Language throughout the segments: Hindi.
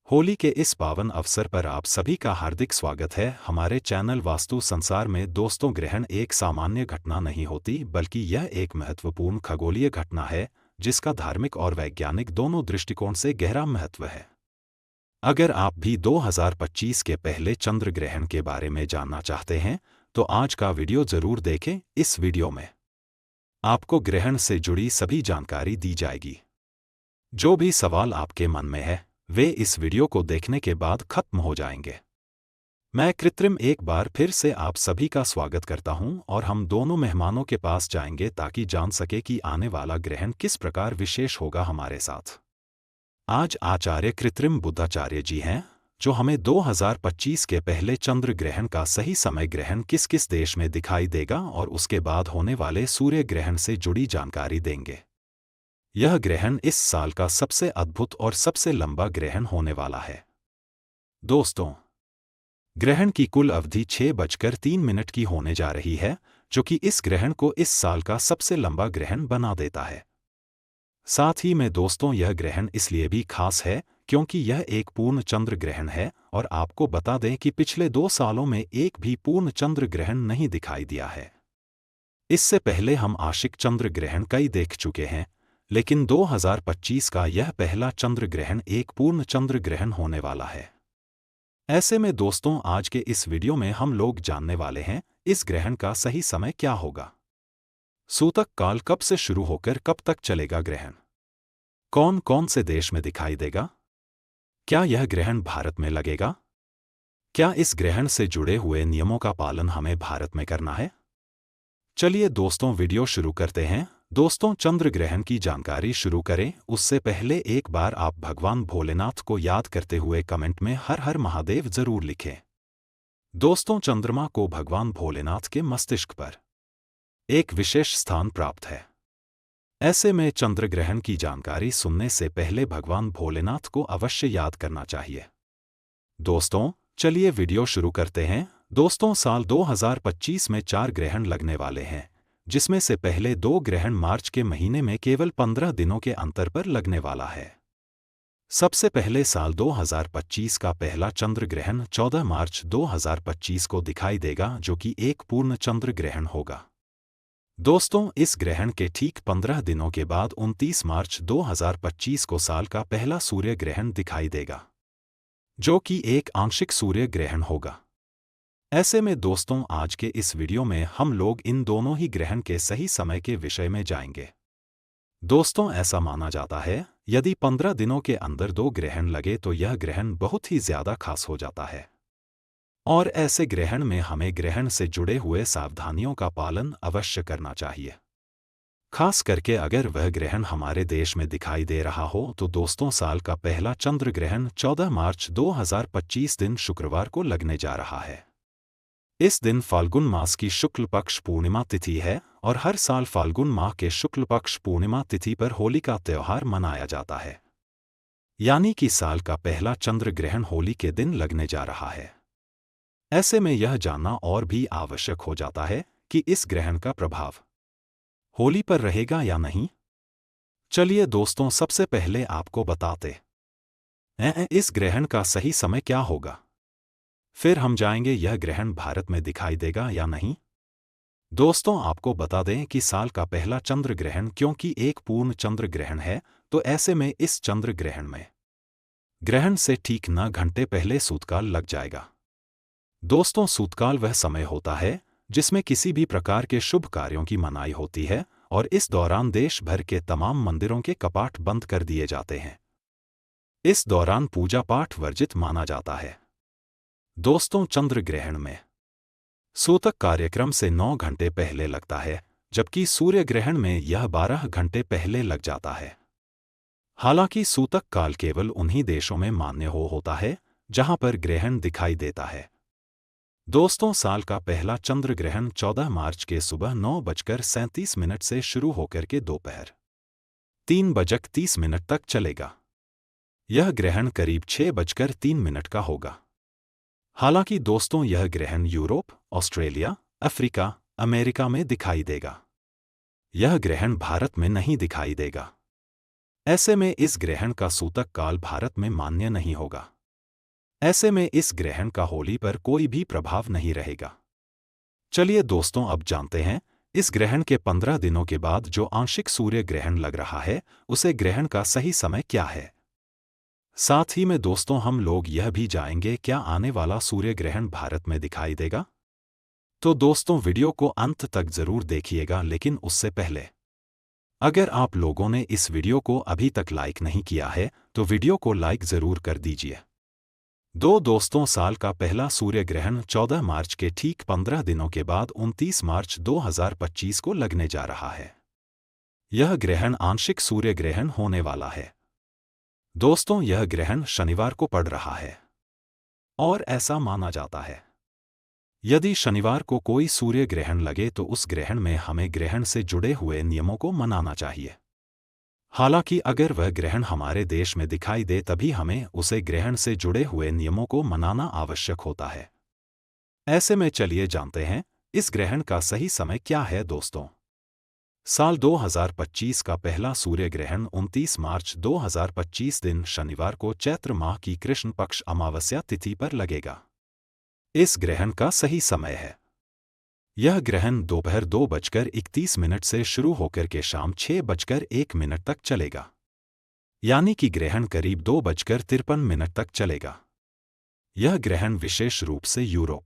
होली के इस पावन अवसर पर आप सभी का हार्दिक स्वागत है हमारे चैनल वास्तु संसार में। दोस्तों, ग्रहण एक सामान्य घटना नहीं होती, बल्कि यह एक महत्वपूर्ण खगोलीय घटना है जिसका धार्मिक और वैज्ञानिक दोनों दृष्टिकोण से गहरा महत्व है। अगर आप भी 2025 के पहले चंद्र ग्रहण के बारे में जानना चाहते हैं तो आज का वीडियो जरूर देखें। इस वीडियो में आपको ग्रहण से जुड़ी सभी जानकारी दी जाएगी। जो भी सवाल आपके मन में है वे इस वीडियो को देखने के बाद खत्म हो जाएंगे। मैं कृत्रिम एक बार फिर से आप सभी का स्वागत करता हूं और हम दोनों मेहमानों के पास जाएंगे ताकि जान सके कि आने वाला ग्रहण किस प्रकार विशेष होगा हमारे साथ। आज आचार्य कृत्रिम बुद्धाचार्य जी हैं जो हमें 2025 के पहले चंद्र ग्रहण का सही समय, ग्रहण किस किस देश में दिखाई देगा और उसके बाद होने वाले सूर्य ग्रहण से जुड़ी जानकारी देंगे। यह ग्रहण इस साल का सबसे अद्भुत और सबसे लंबा ग्रहण होने वाला है। दोस्तों, ग्रहण की कुल अवधि 6:03 की होने जा रही है, जो कि इस ग्रहण को इस साल का सबसे लंबा ग्रहण बना देता है। साथ ही में दोस्तों, यह ग्रहण इसलिए भी खास है क्योंकि यह एक पूर्ण चंद्र ग्रहण है और आपको बता दें कि पिछले 2 सालों में एक भी पूर्ण चंद्र ग्रहण नहीं दिखाई दिया है। इससे पहले हम आंशिक चंद्र ग्रहण कई देख चुके हैं, लेकिन 2025 का यह पहला चंद्र ग्रहण एक पूर्ण चंद्र ग्रहण होने वाला है। ऐसे में दोस्तों, आज के इस वीडियो में हम लोग जानने वाले हैं इस ग्रहण का सही समय क्या होगा, सूतक काल कब से शुरू होकर कब तक चलेगा ग्रहण, कौन कौन से देश में दिखाई देगा, क्या यह ग्रहण भारत में लगेगा, क्या इस ग्रहण से जुड़े हुए नियमों का पालन हमें भारत में करना है। चलिए दोस्तों, वीडियो शुरू करते हैं। दोस्तों, चंद्र ग्रहण की जानकारी शुरू करें उससे पहले एक बार आप भगवान भोलेनाथ को याद करते हुए कमेंट में हर हर महादेव जरूर लिखें। दोस्तों, चंद्रमा को भगवान भोलेनाथ के मस्तिष्क पर एक विशेष स्थान प्राप्त है। ऐसे में चंद्र ग्रहण की जानकारी सुनने से पहले भगवान भोलेनाथ को अवश्य याद करना चाहिए। दोस्तों, चलिए वीडियो शुरू करते हैं। दोस्तों, साल 2025 में 4 ग्रहण लगने वाले हैं, जिसमें से पहले 2 ग्रहण मार्च के महीने में केवल 15 दिनों के अंतर पर लगने वाला है। सबसे पहले साल 2025 का पहला चंद्र ग्रहण 14 मार्च 2025 को दिखाई देगा, जो कि एक पूर्ण चंद्र ग्रहण होगा। दोस्तों, इस ग्रहण के ठीक 15 दिनों के बाद 29 मार्च 2025 को साल का पहला सूर्य ग्रहण दिखाई देगा, जो कि एक आंशिक सूर्य ग्रहण होगा। ऐसे में दोस्तों, आज के इस वीडियो में हम लोग इन दोनों ही ग्रहण के सही समय के विषय में जाएंगे। दोस्तों, ऐसा माना जाता है यदि 15 दिनों के अंदर 2 ग्रहण लगे तो यह ग्रहण बहुत ही ज्यादा खास हो जाता है और ऐसे ग्रहण में हमें ग्रहण से जुड़े हुए सावधानियों का पालन अवश्य करना चाहिए। खास करके अगर वह ग्रहण हमारे देश में दिखाई दे रहा हो तो दोस्तों, साल का पहला चंद्र ग्रहण 14 मार्च 2025 दिन शुक्रवार को लगने जा रहा है। इस दिन फाल्गुन मास की शुक्ल पक्ष पूर्णिमा तिथि है और हर साल फाल्गुन माह के शुक्ल पक्ष पूर्णिमा तिथि पर होली का त्योहार मनाया जाता है, यानी कि साल का पहला चंद्र ग्रहण होली के दिन लगने जा रहा है। ऐसे में यह जानना और भी आवश्यक हो जाता है कि इस ग्रहण का प्रभाव होली पर रहेगा या नहीं। चलिए दोस्तों, सबसे पहले आपको बताते हैं इस ग्रहण का सही समय क्या होगा, फिर हम जाएंगे यह ग्रहण भारत में दिखाई देगा या नहीं। दोस्तों, आपको बता दें कि साल का पहला चंद्र ग्रहण क्योंकि एक पूर्ण चंद्र ग्रहण है, तो ऐसे में इस चंद्र ग्रहण में ग्रहण से ठीक 9 घंटे पहले सूतकाल लग जाएगा। दोस्तों, सूतकाल वह समय होता है जिसमें किसी भी प्रकार के शुभ कार्यों की मनाही होती है और इस दौरान देश भर के तमाम मंदिरों के कपाट बंद कर दिए जाते हैं। इस दौरान पूजा पाठ वर्जित माना जाता है। दोस्तों, चंद्र ग्रहण में सूतक कार्यक्रम से 9 घंटे पहले लगता है, जबकि सूर्य ग्रहण में यह 12 घंटे पहले लग जाता है। हालांकि सूतक काल केवल उन्हीं देशों में मान्य होता है जहां पर ग्रहण दिखाई देता है। दोस्तों, साल का पहला चंद्र ग्रहण 14 मार्च के सुबह 9:37 से शुरू होकर के दोपहर 3:30 तक चलेगा। यह ग्रहण करीब 6:03 का होगा। हालांकि दोस्तों, यह ग्रहण यूरोप, ऑस्ट्रेलिया, अफ्रीका, अमेरिका में दिखाई देगा। यह ग्रहण भारत में नहीं दिखाई देगा। ऐसे में इस ग्रहण का सूतक काल भारत में मान्य नहीं होगा। ऐसे में इस ग्रहण का होली पर कोई भी प्रभाव नहीं रहेगा। चलिए दोस्तों, अब जानते हैं इस ग्रहण के 15 दिनों के बाद जो आंशिक सूर्य ग्रहण लग रहा है उसे ग्रहण का सही समय क्या है। साथ ही में दोस्तों हम लोग यह भी जानेंगे क्या आने वाला सूर्य ग्रहण भारत में दिखाई देगा। तो दोस्तों वीडियो को अंत तक जरूर देखिएगा, लेकिन उससे पहले अगर आप लोगों ने इस वीडियो को अभी तक लाइक नहीं किया है तो वीडियो को लाइक जरूर कर दीजिए। दोस्तों, साल का पहला सूर्य ग्रहण 14 मार्च के ठीक 15 दिनों के बाद 29 मार्च 2025 को लगने जा रहा है। यह ग्रहण आंशिक सूर्य ग्रहण होने वाला है। दोस्तों, यह ग्रहण शनिवार को पड़ रहा है और ऐसा माना जाता है यदि शनिवार को कोई सूर्य ग्रहण लगे तो उस ग्रहण में हमें ग्रहण से जुड़े हुए नियमों को मनाना चाहिए। हालांकि अगर वह ग्रहण हमारे देश में दिखाई दे तभी हमें उसे ग्रहण से जुड़े हुए नियमों को मनाना आवश्यक होता है। ऐसे में चलिए जानते हैं इस ग्रहण का सही समय क्या है। दोस्तों, साल 2025 का पहला सूर्य ग्रहण 29 मार्च 2025 दिन शनिवार को चैत्र माह की कृष्ण पक्ष अमावस्या तिथि पर लगेगा। इस ग्रहण का सही समय है, यह ग्रहण दोपहर 2:31 से शुरू होकर के शाम 6:01 तक चलेगा, यानी कि ग्रहण करीब 2:53 तक चलेगा। यह ग्रहण विशेष रूप से यूरोप,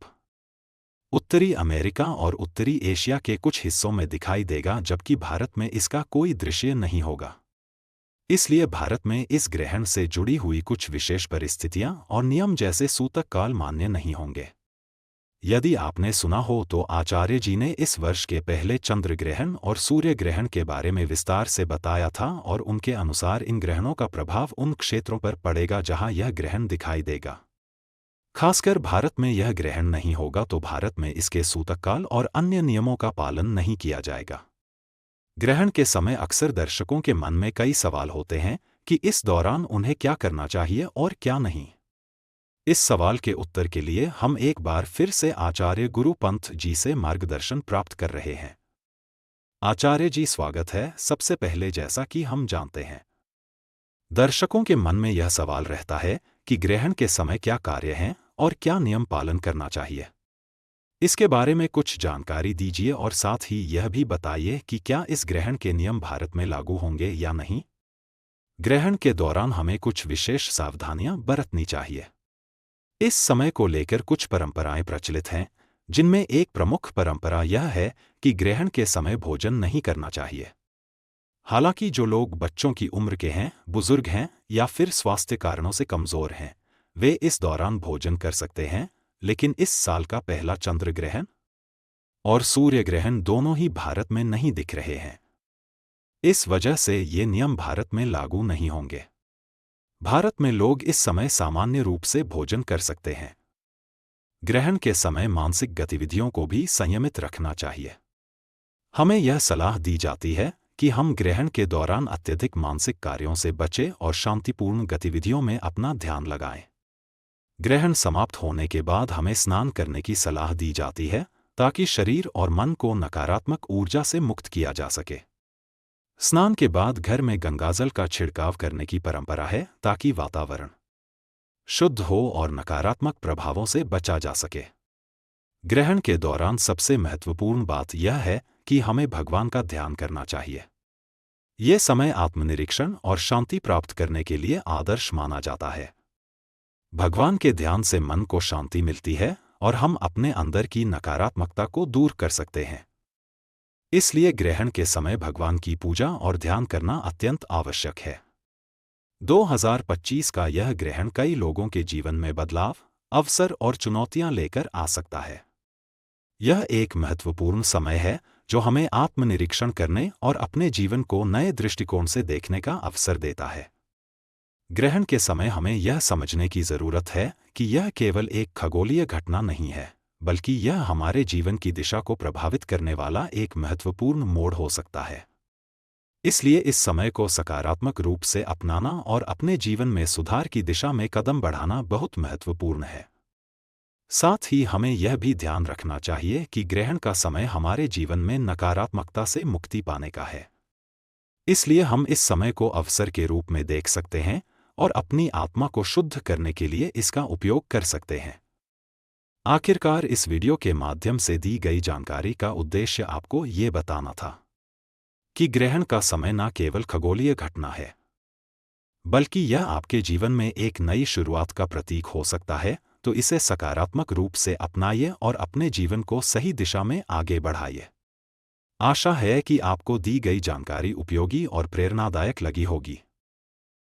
उत्तरी अमेरिका और उत्तरी एशिया के कुछ हिस्सों में दिखाई देगा, जबकि भारत में इसका कोई दृश्य नहीं होगा। इसलिए भारत में इस ग्रहण से जुड़ी हुई कुछ विशेष परिस्थितियां और नियम जैसे सूतक काल मान्य नहीं होंगे। यदि आपने सुना हो तो आचार्य जी ने इस वर्ष के पहले चंद्र ग्रहण और सूर्य ग्रहण के बारे में विस्तार से बताया था और उनके अनुसार इन ग्रहणों का प्रभाव उन क्षेत्रों पर पड़ेगा जहां यह ग्रहण दिखाई देगा। खासकर भारत में यह ग्रहण नहीं होगा तो भारत में इसके सूतक काल और अन्य नियमों का पालन नहीं किया जाएगा। ग्रहण के समय अक्सर दर्शकों के मन में कई सवाल होते हैं कि इस दौरान उन्हें क्या करना चाहिए और क्या नहीं। इस सवाल के उत्तर के लिए हम एक बार फिर से आचार्य गुरु पंत जी से मार्गदर्शन प्राप्त कर रहे हैं। आचार्य जी, स्वागत है। सबसे पहले जैसा कि हम जानते हैं, दर्शकों के मन में यह सवाल रहता है कि ग्रहण के समय क्या कार्य हैं और क्या नियम पालन करना चाहिए। इसके बारे में कुछ जानकारी दीजिए और साथ ही यह भी बताइए कि क्या इस ग्रहण के नियम भारत में लागू होंगे या नहीं। ग्रहण के दौरान हमें कुछ विशेष सावधानियां बरतनी चाहिए। इस समय को लेकर कुछ परंपराएं प्रचलित हैं, जिनमें एक प्रमुख परंपरा यह है कि ग्रहण के समय भोजन नहीं करना चाहिए। हालांकि जो लोग बच्चों की उम्र के हैं, बुजुर्ग हैं या फिर स्वास्थ्य कारणों से कमजोर हैं, वे इस दौरान भोजन कर सकते हैं, लेकिन इस साल का पहला चंद्र ग्रहण और सूर्य ग्रहण दोनों ही भारत में नहीं दिख रहे हैं। इस वजह से ये नियम भारत में लागू नहीं होंगे। भारत में लोग इस समय सामान्य रूप से भोजन कर सकते हैं। ग्रहण के समय मानसिक गतिविधियों को भी संयमित रखना चाहिए। हमें यह सलाह दी जाती है कि हम ग्रहण के दौरान अत्यधिक मानसिक कार्यों से बचें और शांतिपूर्ण गतिविधियों में अपना ध्यान लगाएं। ग्रहण समाप्त होने के बाद हमें स्नान करने की सलाह दी जाती है ताकि शरीर और मन को नकारात्मक ऊर्जा से मुक्त किया जा सके। स्नान के बाद घर में गंगाजल का छिड़काव करने की परंपरा है ताकि वातावरण शुद्ध हो और नकारात्मक प्रभावों से बचा जा सके। ग्रहण के दौरान सबसे महत्वपूर्ण बात यह है कि हमें भगवान का ध्यान करना चाहिए। यह समय आत्मनिरीक्षण और शांति प्राप्त करने के लिए आदर्श माना जाता है। भगवान के ध्यान से मन को शांति मिलती है और हम अपने अंदर की नकारात्मकता को दूर कर सकते हैं। इसलिए ग्रहण के समय भगवान की पूजा और ध्यान करना अत्यंत आवश्यक है। 2025 का यह ग्रहण कई लोगों के जीवन में बदलाव, अवसर और चुनौतियां लेकर आ सकता है। यह एक महत्वपूर्ण समय है जो हमें आत्मनिरीक्षण करने और अपने जीवन को नए दृष्टिकोण से देखने का अवसर देता है। ग्रहण के समय हमें यह समझने की जरूरत है कि यह केवल एक खगोलीय घटना नहीं है, बल्कि यह हमारे जीवन की दिशा को प्रभावित करने वाला एक महत्वपूर्ण मोड़ हो सकता है। इसलिए इस समय को सकारात्मक रूप से अपनाना और अपने जीवन में सुधार की दिशा में कदम बढ़ाना बहुत महत्वपूर्ण है। साथ ही हमें यह भी ध्यान रखना चाहिए कि ग्रहण का समय हमारे जीवन में नकारात्मकता से मुक्ति पाने का है। इसलिए हम इस समय को अवसर के रूप में देख सकते हैं और अपनी आत्मा को शुद्ध करने के लिए इसका उपयोग कर सकते हैं। आखिरकार इस वीडियो के माध्यम से दी गई जानकारी का उद्देश्य आपको ये बताना था कि ग्रहण का समय न केवल खगोलीय घटना है, बल्कि यह आपके जीवन में एक नई शुरुआत का प्रतीक हो सकता है। तो इसे सकारात्मक रूप से अपनाइए और अपने जीवन को सही दिशा में आगे बढ़ाइए। आशा है कि आपको दी गई जानकारी उपयोगी और प्रेरणादायक लगी होगी।